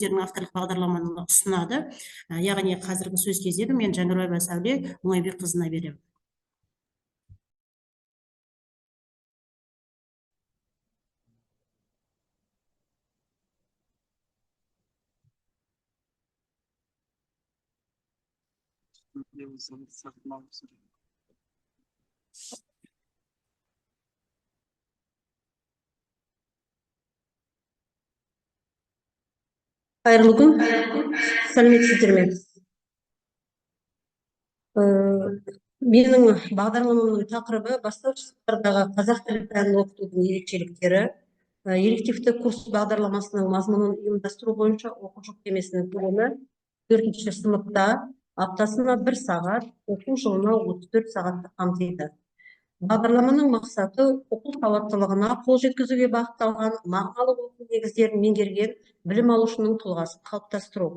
өздерінің авторлық бағдарламаны ұсынады. Яғни қазіргі сөз кезегі мен Жанарбаева Сәуле Оңайбекқызына беремін. Қайырлы күн, сәлеметсіздер ме? Менің бағдарламамның тақырыбы бастауыш сыныптардағы қазақ тілі пәнін оқытудың ерекшеліктері, элективті курс бағдарламасының мазмұнын ұйымдастыру бойынша оқу жүктемесінің көлемі 4-ші сыныпта аптасына 1 сағат, оқу жылына 34 сағатты қамтиды. Бағдарламаның мақсаты оқу сауаттылығына қол жеткізуге бағытталған мағыналы оқу негіздерін меңгерген білім алушының тұлғасын қалыптастыру.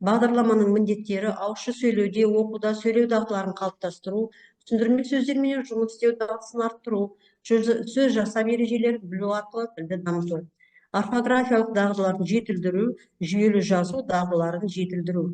Бағдарламаның міндеттері ауызша сөйлеуде, оқуда сөйлеу дағдыларын қалыптастыру, түсіндірме сөздермен жұмыс істеу дағдысын арттыру, сөз жасап ережелерін білу арқылы тілді дамыту. Орфографиялық дағдыларын жетілдіру, жүйелі жазу дағдыларын жетілдіру.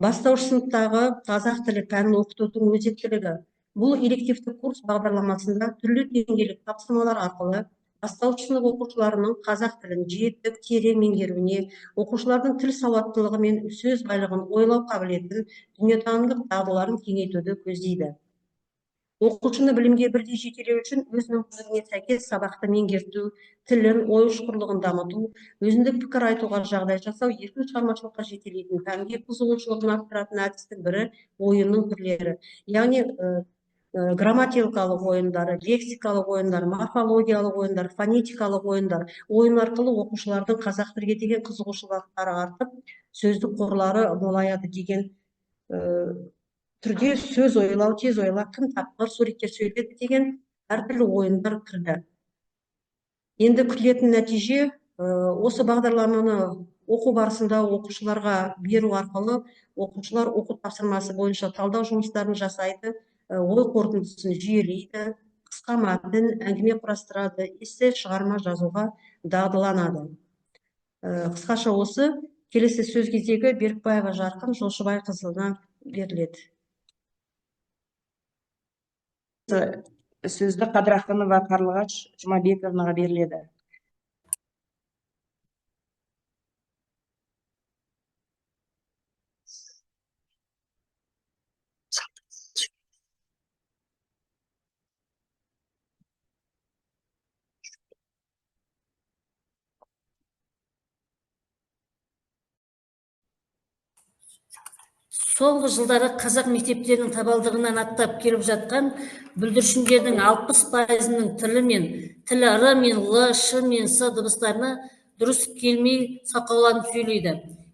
Бастауыш сыныптағы қазақ тілі пәнін оқытудың өзектілігі. Бұл элективті курс бағдарламасында түрлі деңгейлік тапсырмалар арқылы бастауыш сынып оқушыларының қазақ тілін жетік, терең меңгеруіне, оқушылардың тіл сауаттылығы мен сөз байлығын, ойлау қабілетін, дүниетанымдық дағдыларын кеңейтуді көздейді. Оқушыны білімге бірдей жетелеу үшін өз мүмкіндігіне сәйкес сабақты меңгерту, тілін, ой ұшқырлығын дамыту, өзіндік пікір айтуға жағдай жасау, еркін шығармашылыққа жетелейтін, пәнге қызығушылығын арттыратын әдістің бірі ойынның түрлері. Яғни грамматикалық ойындар, лексикалық ойындар, морфологиялық ойындар, фонетикалық ойындар. Ойын арқылы оқушылардың қазақ тілге деген қызығушылықтары артып, сөздік қорлары молаяды деген түрде сөз ойлау, тез ойлау, кім тапқыр, суреттер сөйледі деген әртүрлі ойындар кірді. Енді күтілетін нәтиже осы бағдарламаны оқу барысында оқушыларға беру арқылы оқушылар оқу тапсырмасы бойынша талдау жұмыстарын жасайды, ой қорытындысын жүйелейді, қысқа мәтін, әңгіме құрастырады, эссе, шығарма жазуға дағдыланады. Қысқаша осы. Келесі сөз кезегі Берікбаева Жарқын Жолшыбайқызына беріледі. Сөзді Қадыраханова Қарлығаш Жұмабековнаға беріледі. Соңғы жылдары қазақ мектептерінің табалдырығынан аттап келіп жатқан бүлдіршіндердің 60%-ның тілі мен тілі р мен л, ш мен с дыбыстарына дұрыс келмей сақауланып сөйлейді.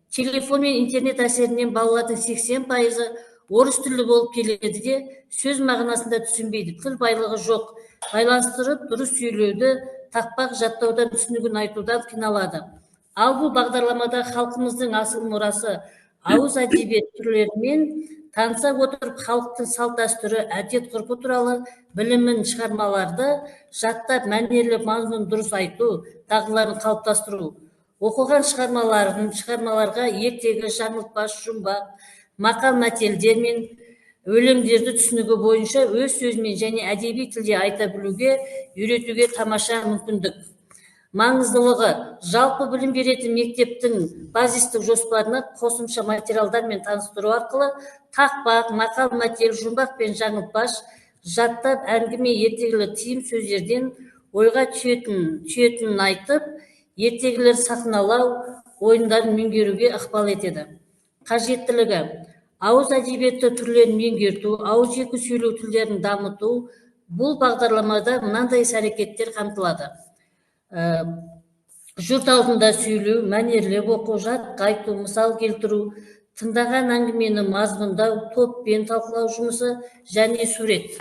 Телефон мен интернет әсерінен балалардың 80%-ы орыс тілі болып келеді де сөз мағынасында түсінбейді. Тіл байлығы жоқ. Байланыстырып дұрыс сөйлеуді, тақпақ жаттаудан, түсінігін айтудан қиналады. Ал бұл бағдарламада халқымыздың асыл мұрасы ауыз әдебиет түрлерімен таныса отырып, халықтың салт дәстүрі, әдет ғұрпы туралы білімін, шығармаларды жаттап, мәнерлеп, мазмұнын дұрыс айту дағдыларын қалыптастыру. Оқыған шығармаларға ертегі, жаңылтпаш, жұмбақ, мақал мәтелдер мен өлеңдерді түсінігі бойынша өз сөзімен және әдеби тілде айта білуге, үйретуге тамаша мүмкіндік. Маңыздылығы, жалпы білім беретін мектептің базистік жоспарына қосымша материалдармен таныстыру арқылы тақпақ, мақал мәтел, жұмбақ пен жаңылтпаш жаттап, әңгіме, ертегілі тиым сөздерден ойға түйетінін айтып, ертегілер сахналау ойындарын меңгеруге ықпал етеді. Қажеттілігі, ауыз әдебиеті түрлерін меңгерту, ауызекі сөйлеу тілдерін дамыту. Бұл бағдарламада мынандай іс-әрекеттер қамтылады. Жұрт алдында сөйлеу, мәнерлеп оқу, жатқа айту, мысал келтіру, тыңдаған әңгімені мазмұндау, топпен талқылау жұмысы және сурет.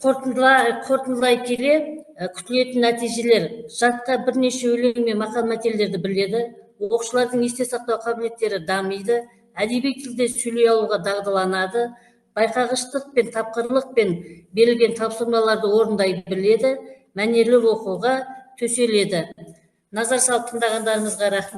Қорытындылай келе, күтілетін нәтижелер: жадқа бірнеше өлең мен мақал мәтелдерді біледі, оқушылардың есте сақтау қабілеттері дамиды, әдеби тілде сөйлей алуға дағдыланады, байқағыштық пен тапқырлықпен берілген тапсырмаларды орындай біледі, мәнерлеп оқуға төселеді. назар салып тыңдағандарыңызға рахмет.